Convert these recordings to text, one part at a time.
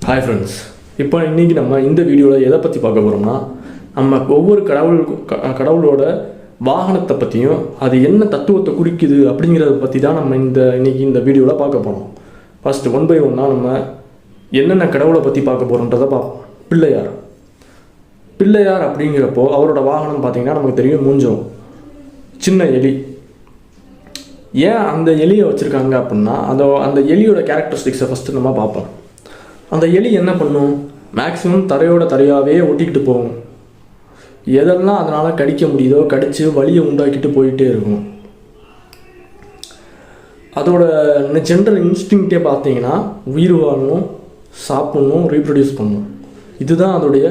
Hi friends, இப்போ இன்றைக்கி நம்ம இந்த வீடியோவில் எதை பற்றி பார்க்க போகிறோம்னா, நம்ம ஒவ்வொரு கடவுளோட வாகனத்தை பற்றியும் அது என்ன தத்துவத்தை குறிக்குது அப்படிங்கிறத பற்றி தான் நம்ம இன்றைக்கி இந்த வீடியோவில் பார்க்க போகிறோம். ஃபஸ்ட்டு 1 by 1 நம்ம என்னென்ன கடவுளை பற்றி பார்க்க போகிறோன்றதை பார்ப்போம். பிள்ளையார் அப்படிங்கிறப்போ அவரோட வாகனம் பார்த்திங்கன்னா நமக்கு தெரியும், மூஞ்சம் சின்ன எலி. ஏன் அந்த எலியை வச்சுருக்காங்க அப்படின்னா அந்த எலியோட கேரக்டரிஸ்டிக்ஸை ஃபஸ்ட்டு நம்ம பார்ப்போம். அந்த எலி என்ன பண்ணும்? மேக்ஸிமம் தரையாகவே ஒட்டிக்கிட்டு போகும். எதெல்லாம் அதனால் கடிக்க முடியுதோ கடித்து வலியை உண்டாக்கிட்டு போயிட்டே இருக்கும். அதோட ஜென்ரல் இன்ஸ்டிங்க்டே பார்த்தீங்கன்னா உயிர் வாழணும், சாப்பிட்ணும், ரீப்ரொடியூஸ் பண்ணணும். இதுதான் அதோடைய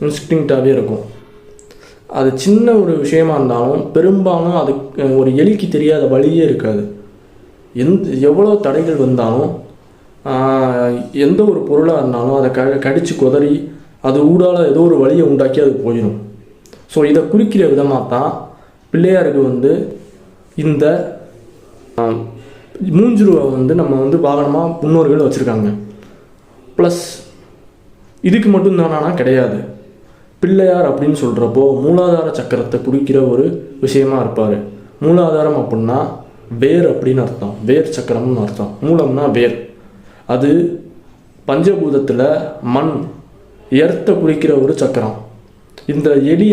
இன்ஸ்டிங்க்டாகவே இருக்கும். அது சின்ன ஒரு விஷயமா இருந்தாலும் பெரும்பாலும் அது ஒரு எலிக்கு தெரியாத வழியே இருக்காது. எவ்வளோ தடைகள் வந்தாலும் எந்த ஒரு பொருளாக இருந்தாலும் அதை கடித்து குதறி அது ஊடால் ஏதோ ஒரு வழியை உண்டாக்கி அது போயிடும். ஸோ இதை குறிக்கிற விதமாக தான் பிள்ளையாருக்கு இந்த மூஞ்சுருவை நம்ம வாகனமாக முன்னோர்கள் வச்சுருக்காங்க. ப்ளஸ் இதுக்கு மட்டும்தானா கிடையாது. பிள்ளையார் அப்படின்னு சொல்கிறப்போ மூலாதார சக்கரத்தை குறிக்கிற ஒரு விஷயமா இருப்பார். மூலாதாரம் அப்படின்னா வேர் அப்படின்னு அர்த்தம், வேர் சக்கரம்னு அர்த்தம். மூலம்னா வேர். அது பஞ்சபூதத்தில் மண், எர்த்தை குறிக்கிற ஒரு சக்கரம். இந்த எலி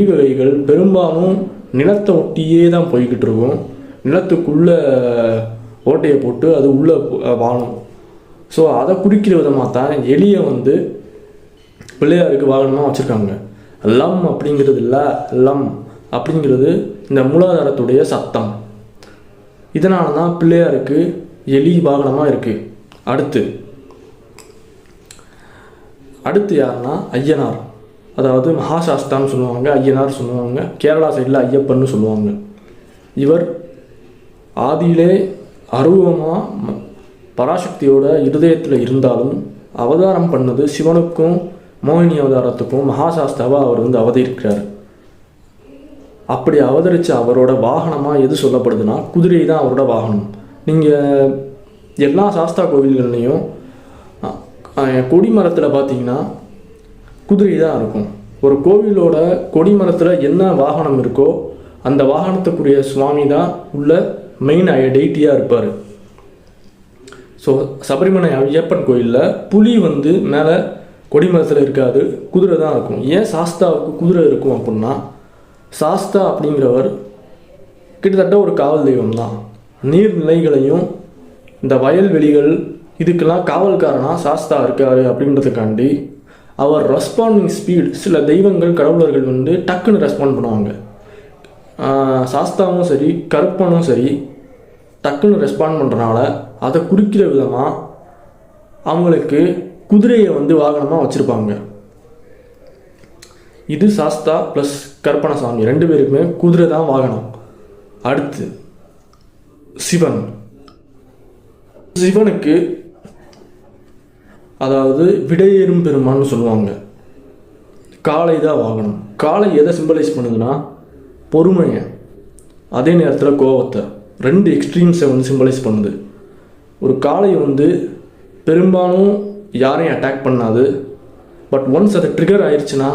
வகைகள் பெரும்பாலும் நிலத்தை ஒட்டியே தான் போய்கிட்டு இருக்கும். நிலத்துக்குள்ளே ஓட்டையை போட்டு அது உள்ளே வாழும். ஸோ அதை குறிக்கிற விதமாக தான் எலியை பிள்ளையாருக்கு வாகனமாக வச்சுருக்காங்க. லம் அப்படிங்கிறது இல்லை, லம் அப்படிங்கிறது இந்த மூலாதாரத்துடைய சத்தம். இதனால தான் பிள்ளையாருக்கு எலி வாகனமாக இருக்குது. அடுத்து யாருன்னா ஐயனார், அதாவது மகாசாஸ்தான்னு சொல்லுவாங்க, ஐயனார் சொல்லுவாங்க. கேரளா சைடில் ஐயப்பன்னு சொல்லுவாங்க. இவர் ஆதியிலே அருவமாக பராசக்தியோட இருதயத்தில் இருந்தாலும் அவதாரம் பண்ணது சிவனுக்கும் மோகினி அவதாரத்துக்கும் மகாசாஸ்தாவாக அவர் அவதரிக்கிறார். அப்படி அவதரித்த அவரோட வாகனமாக எது சொல்லப்படுதுன்னா குதிரை தான் அவரோட வாகனம். நீங்கள் எல்லா சாஸ்தா கோவில்கள்லேயும் கொடிமரத்தில் பார்த்தீங்கன்னா குதிரை தான் இருக்கும். ஒரு கோவிலோட கொடிமரத்தில் என்ன வாகனம் இருக்கோ அந்த வாகனத்துக்குரிய சுவாமி தான் உள்ள மெயின் டெய்ட்டியாக இருப்பார். ஸோ சபரிமலை ஐயப்பன் கோயிலில் புலி மேலே கொடிமரத்தில் இருக்காது, குதிரை தான் இருக்கும். ஏன் சாஸ்தாவுக்கு குதிரை இருக்கும் அப்படின்னா, சாஸ்தா அப்படிங்கிறவர் கிட்டத்தட்ட ஒரு காவல் தெய்வம் தான். நீர்நிலைகளையும் இந்த வயல்வெளிகள் இதுக்கெல்லாம் காவல்காரனாக சாஸ்தா இருக்கார் அப்படின்றதுக்காண்டி அவர் ரெஸ்பாண்டிங் ஸ்பீட், சில தெய்வங்கள் கடவுளர்கள் டக்குன்னு ரெஸ்பாண்ட் பண்ணுவாங்க. சாஸ்தாவும் சரி கருப்பனும் சரி டக்குன்னு ரெஸ்பாண்ட் பண்ணுறனால அதை குறிக்கிற விதமாக அவங்களுக்கு குதிரையை வாகனமாக வச்சுருப்பாங்க. இது சாஸ்தா ப்ளஸ் கற்பனசாமி 2 பேருக்குமே குதிரை தான் வாகனம். அடுத்து சிவனுக்கு அதாவது விடையேறும் பெருமான்னு சொல்லுவாங்க. காளை தான் வாகனம். காளை எதை சிம்பலைஸ் பண்ணுதுன்னா பொறுமையை, அதே நேரத்தில் கோபத்தை, 2 எக்ஸ்ட்ரீம்ஸை சிம்பலைஸ் பண்ணுது. ஒரு காளை பெரும்பாலும் யாரையும் அட்டாக் பண்ணாது. பட் ஒன்ஸ் அது ட்ரிகர் ஆயிடுச்சுன்னா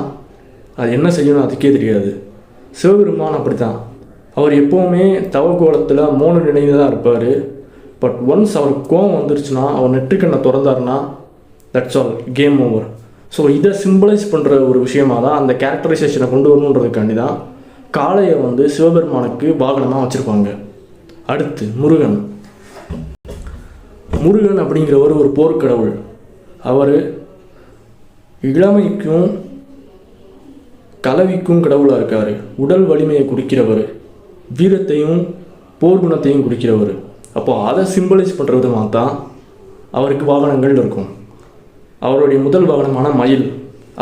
அது என்ன செய்யணும் அதுக்கே தெரியாது. சிவபெருமான் அப்படி தான். அவர் எப்போவுமே தவக்கோலத்தில் மோன நிலையில் தான் இருப்பார். பட் ஒன்ஸ் அவருக்கு கோவம் வந்துருச்சுன்னா, அவர் நெற்றிக்கண்ணை திறந்தாருன்னா that's all, game over. So இதை சிம்பிளைஸ் பண்ணுற ஒரு விஷயமாக தான் அந்த கேரக்டரைசேஷனை கொண்டு வரணுன்றதுக்காண்டி தான் காளையை சிவபெருமானுக்கு வாகனமாக வச்சுருப்பாங்க. அடுத்து முருகன் அப்படிங்கிறவர் ஒரு போர்க்கடவுள். அவர் இளமைக்கும் கலவிக்கும் கடவுளாக இருக்கார். உடல் வலிமையை குறிக்கிறவர், வீரத்தையும் போர்க்குணத்தையும் குறிக்கிறவர். அப்போது அதை சிம்பிளைஸ் பண்ணுற விதமாக தான் அவருக்கு வாகனங்கள் இருக்கும். அவருடைய முதல் வாகனமான மயில்,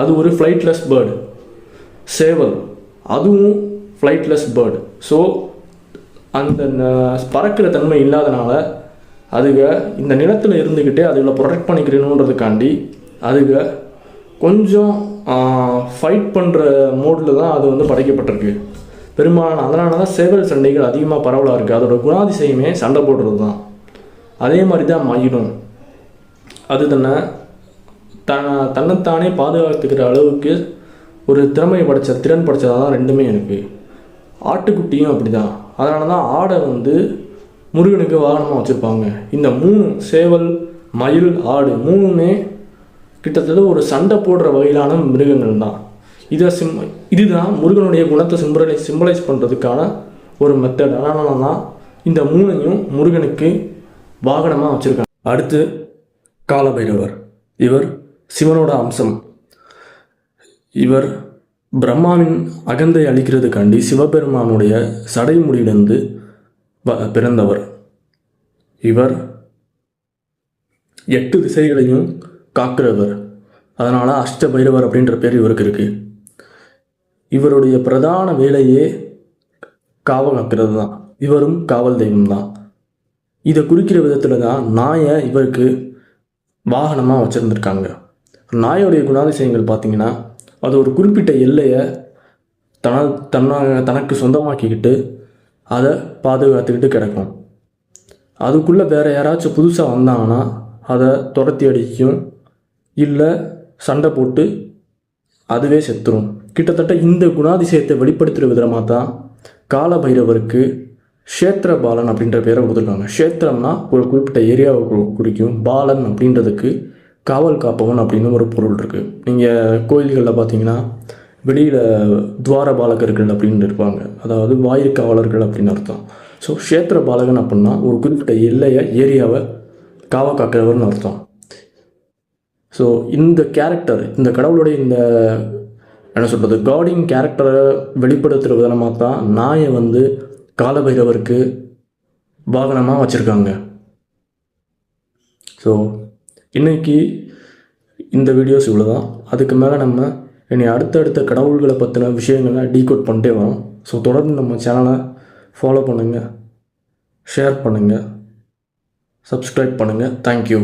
அது ஒரு ஃப்ளைட்லெஸ் பேர்டு. சேவல், அதுவும் ஃப்ளைட்லெஸ் பேர்டு. ஸோ அந்த பறக்கிற தன்மை இல்லாதனால அதுக இந்த நிலத்தில் இருந்துக்கிட்டே அதுகளை ப்ரொடெக்ட் பண்ணிக்கிறணுன்றதுக்காண்டி அதுக கொஞ்சம் ஃபைட் பண்ணுற மோடில் தான் அது படைக்கப்பட்டிருக்கு பெரும்பாலான. அதனால தான் சேவல் சண்டைகள் அதிகமாக பரவலாக இருக்குது. அதோட குணாதிசயமே சண்டை போடுறது தான். அதே மாதிரி தான் மயிலும் அது தானே தன்னைத்தானே பாதுகாத்துக்கிற அளவுக்கு ஒரு திறன் படைச்சதாக தான் ரெண்டுமே எனக்கு. ஆட்டுக்குட்டியும் அப்படி தான். அதனால தான் ஆடை வந்து முருகனுக்கு வாகனமாக வச்சுருப்பாங்க. இந்த 3 சேவல், மயில், ஆடு 3மே கிட்டத்தட்ட ஒரு சண்டை போடுற வகையிலான மிருகங்கள் தான். இதுதான் முருகனுடைய குணத்தை சிம்பலைஸ் பண்ணுறதுக்கான ஒரு மெத்தட். அதனால தான் இந்த 3ஐயும் முருகனுக்கு வாகனமாக வச்சுருக்காங்க. அடுத்து காலபைரவர். இவர் சிவனோட அம்சம். இவர் பிரம்மாவின் அகந்தை அழிக்கிறதுக்காண்டி சிவபெருமானுடைய சடைமுடியிலிருந்து பிறந்தவர். இவர் 8 திசைகளையும் காக்கிறவர். அதனால் அஷ்டபைரவர் அப்படின்ற பேர் இவருக்கு இருக்குது. இவருடைய பிரதான வேலையே காவல் காக்கிறது தான். இவரும் காவல் தெய்வம் தான். இதை குறிக்கிற விதத்தில் தான் நாயை இவருக்கு வாகனமாக வச்சுருந்துருக்காங்க. நாயோடைய குணாதிசயங்கள் பார்த்திங்கன்னா, அது ஒரு குறிப்பிட்ட எல்லையை தனக்கு சொந்தமாக்கிக்கிட்டு அதை பாதுகாத்துக்கிட்டு கிடக்கும். அதுக்குள்ளே வேறு யாராச்சும் புதுசாக வந்தாங்கன்னா அதை துரத்தி அடிக்கும், இல்லை சண்டை போட்டு அதுவே செத்துரும். கிட்டத்தட்ட இந்த குணாதிசயத்தை வெளிப்படுத்துகிற விதமாக தான் காலபைரவருக்கு க்ஷேத்திர பாலன் அப்படின்ற பேரை கொடுத்துருக்காங்க. க்ஷேத்திரம்னா ஒரு குறிப்பிட்ட ஏரியாவை குறிக்கும். பாலன் அப்படின்றதுக்கு காவல் காப்பவன் அப்படின்னு ஒரு பொருள் இருக்குது. நீங்கள் கோயில்களில் பார்த்தீங்கன்னா வெளியில் துவார பாலகர்கள் அப்படின்னு இருப்பாங்க, அதாவது வாயிற்காவலர்கள் அப்படின்னு அர்த்தம். ஸோ க்ஷேத்திர பாலகன் அப்படின்னா ஒரு குறிப்பிட்ட ஏரியாவை காவல் காக்கிறவர்னு அர்த்தம். ஸோ இந்த கேரக்டர், இந்த கடவுளுடைய இந்த என்ன சொல்கிறது காடிங் கேரக்டரை வெளிப்படுத்துகிற விதமாக தான் நாயை வந்து காலபைரவருக்கு வாகனமாக வச்சுருக்காங்க. ஸோ இன்றைக்கி இந்த வீடியோஸ் இவ்வளோ தான். அதுக்கு மேலே நம்ம இனி அடுத்தடுத்த கடவுள்களை பற்றின விஷயங்களை டீகோட் பண்ணிட்டே வரோம். ஸோ தொடர்ந்து நம்ம சேனலை ஃபாலோ பண்ணுங்கள், ஷேர் பண்ணுங்கள், சப்ஸ்கிரைப் பண்ணுங்கள். தேங்க்யூ.